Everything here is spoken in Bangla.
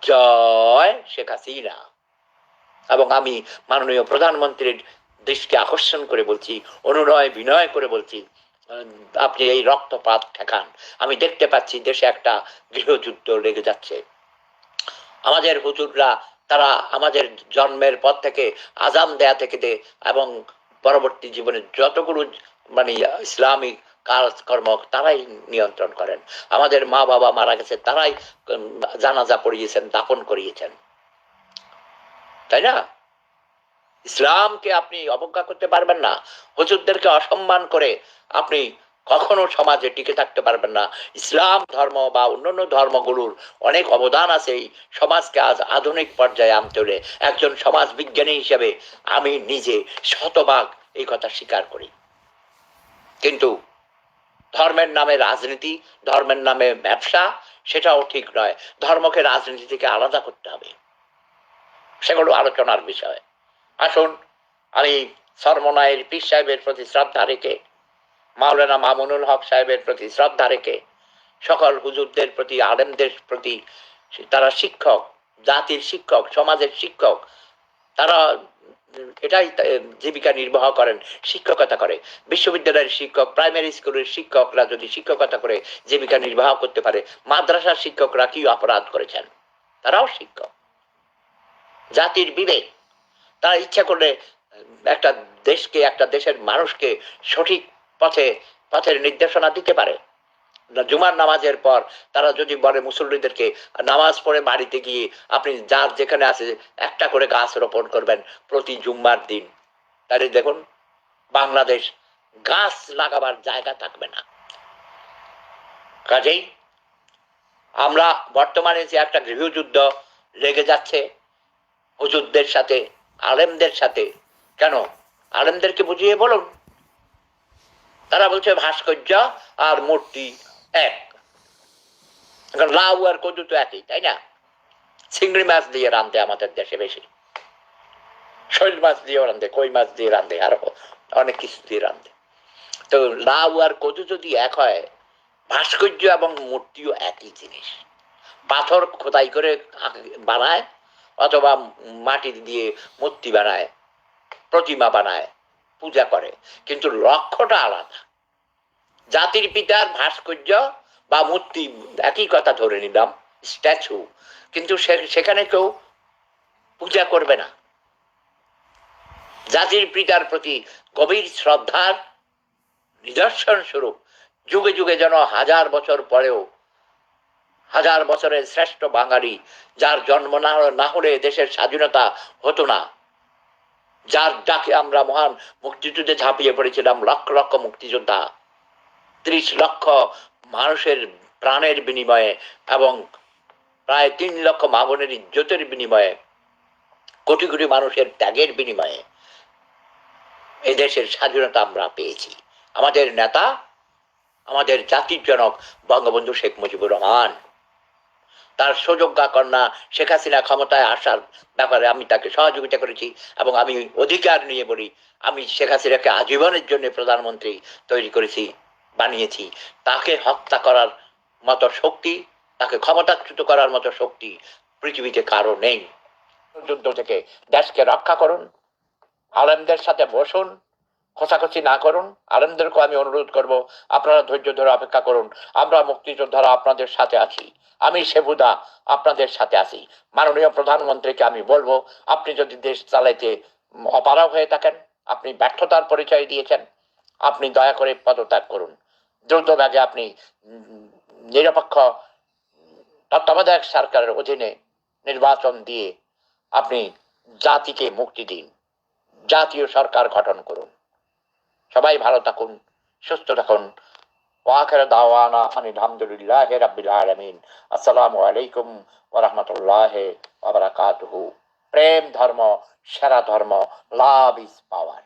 জয় শেখ হাসিনা। এবং আমি মাননীয় প্রধানমন্ত্রীর দৃষ্টি আকর্ষণ করে বলছি, অনুনয় বিনয় করে বলছি, আপনি এই রক্তপাত ঠেকান। আমি দেখতে পাচ্ছি দেশে একটা গৃহযুদ্ধ লেগে যাচ্ছে। আমাদের হুজুররা তারা আমাদের জন্মের পর থেকে আজান দেয়া থেকে এবং পরবর্তী জীবনে যতগুলো মানে ইসলামিক কাজকর্ম তারাই নিয়ন্ত্রণ করেন। আমাদের মা বাবা মারা গেছে, তারাই জানাজা পড়িয়েছেন, দাফন করিয়েছেন, তাই না? ইসলামকে আপনি অবজ্ঞা করতে পারবেন না। হুজুরদেরকে অসম্মান করে আপনি কখনো সমাজে টিকে থাকতে পারবেন না। ইসলাম ধর্ম বা অন্যান্য ধর্মগুলোর অনেক অবদান আছে এই সমাজকে আজ আধুনিক পর্যায়ে আনতে হলে। একজন সমাজ বিজ্ঞানী হিসেবে আমি নিজে শতভাগ এই কথা স্বীকার করি। কিন্তু ধর্মের নামে রাজনীতি, ধর্মের নামে ব্যবসা, সেটাও ঠিক নয়। ধর্মকে রাজনীতি থেকে আলাদা করতে হবে, সেগুলো আলোচনার বিষয়। আসুন, আমি সরমনায়ের পীর সাহেবের প্রতি শ্রদ্ধা রেখে, মাওলানা মামুনুল হক সাহেবের প্রতি শ্রদ্ধা রেখে, সকল হুজুরদের প্রতি, আলেমদের প্রতি, তারা শিক্ষক, জাতির শিক্ষক, সমাজের শিক্ষক, তারা এটাই জীবিকা নির্বাহ করেন, শিক্ষকতা করে। বিশ্ববিদ্যালয়ের শিক্ষক, প্রাইমারি স্কুলের শিক্ষকরা যদি শিক্ষকতা করে জীবিকা নির্বাহ করতে পারে, মাদ্রাসার শিক্ষকরা কি অপরাধ করেছেন? তারাও শিক্ষক। জাতির বিবেক, তারা ইচ্ছা করলে একটা দেশকে, একটা দেশের মানুষকে সঠিক পথের নির্দেশনা দিতে পারে। জুমার নামাজের পর তারা যদি বলে মুসল্লিদেরকে নামাজ পড়ে বাড়িতে গিয়ে আপনি যার যেখানে আছে একটা করে গাছ রোপণ করবেন প্রতি জুম্মার দিন, তাহলে দেখুন বাংলাদেশ গাছ লাগাবার জায়গা থাকবে না। কাজেই আমরা বর্তমানে যে একটা গৃহযুদ্ধ লেগে যাচ্ছে হুজুরদের সাথে, আলেমদের সাথে, কেন? আলেমদেরকে বুঝিয়ে বলুন। তারা বলছে ভাস্কর্য আর মূর্তি এক, লাউ আর কদু তো একই, তাই না? চিংড়ি মাছ দিয়ে রান্ধে আমাদের দেশে বেশি, শৈল মাছ দিয়েও রান্ধে, কই মাছ দিয়ে রান্ধে, আরো অনেক কিছু দিয়ে রান্ধে। তো লাউ আর কদু যদি এক হয়, ভাস্কর্য এবং মূর্তিও একই জিনিস। পাথর খোদাই করে বানায় অথবা মাটি দিয়ে মূর্তি বানায়, প্রতিমা বানায়, পূজা করে, কিন্তু লক্ষ্যটা আলাদা। জাতির পিতার ভাস্কর্য বা মূর্তি একই কথা ধরে নিলাম, স্ট্যাচু, কিন্তু সেখানে কেউ পূজা করবে না। জাতির পিতার প্রতি গভীর শ্রদ্ধার নিদর্শন স্বরূপ যুগে যুগে যেন হাজার বছর পরেও, হাজার বছরের শ্রেষ্ঠ বাঙালি, যার জন্ম না হলে দেশের স্বাধীনতা হতো না, যার ডাকে আমরা মহান মুক্তিযুদ্ধে ঝাঁপিয়ে পড়েছিলাম, লক্ষ লক্ষ মুক্তিযোদ্ধা, ৩০ লক্ষ মানুষের প্রাণের বিনিময়ে এবং প্রায় ৩ লক্ষ মা বোনের ইজ্জতের বিনিময়ে, কোটি কোটি মানুষের ত্যাগের বিনিময়ে এই দেশের স্বাধীনতা আমরা পেয়েছি। আমাদের নেতা, আমাদের জাতির জনক বঙ্গবন্ধু শেখ মুজিবুর রহমান, তার সুযোগ্যা কন্যা শেখ হাসিনা ক্ষমতায় আসার ব্যাপারে আমি তাকে সহযোগিতা করেছি এবং আমি অধিকার নিয়ে বলি, আমি শেখ হাসিনাকে আজীবনের জন্য প্রধানমন্ত্রী তৈরি করেছি, বানিয়েছি। তাকে হত্যা করার মতো শক্তি, তাকে ক্ষমতাচ্যুত করার মতো শক্তি পৃথিবীতে কারো নেই। যুদ্ধ থেকে দেশকে রক্ষা করুন, আলেমদের সাথে বসুন, খোঁচাখুচি না করুন। আলেমদেরকে আমি অনুরোধ করব, আপনারা ধৈর্য ধরে অপেক্ষা করুন, আমরা মুক্তিযোদ্ধারা আপনাদের সাথে আছি, আমি শেবুদা আপনাদের সাথে আছি। মাননীয় প্রধানমন্ত্রীকে আমি বলবো, আপনি যদি দেশ চালাইতে অপারগ হয়ে থাকেন, আপনি ব্যর্থতার পরিচয় দিয়েছেন, আপনি দয়া করে পদত্যাগ করুন। দ্রুত ব্যাগে আপনি নিরপেক্ষ তত্ত্বাবধায়ক সরকারের অধীনে নির্বাচন দিয়ে আপনি জাতিকে মুক্তি দিন, জাতীয় সরকার গঠন করুন। সবাই ভালো থাকুন, সুস্থ থাকুন। ওয়াখির দাওয়ানা আনিল হামদুলিল্লাহি রাব্বিল আলামিন। আসসালামু আলাইকুম ওয়া রাহমাতুল্লাহি ওয়া বারাকাতুহু। প্রেম ধর্ম সেরা ধর্ম, লাভ ইজ পাওয়ার।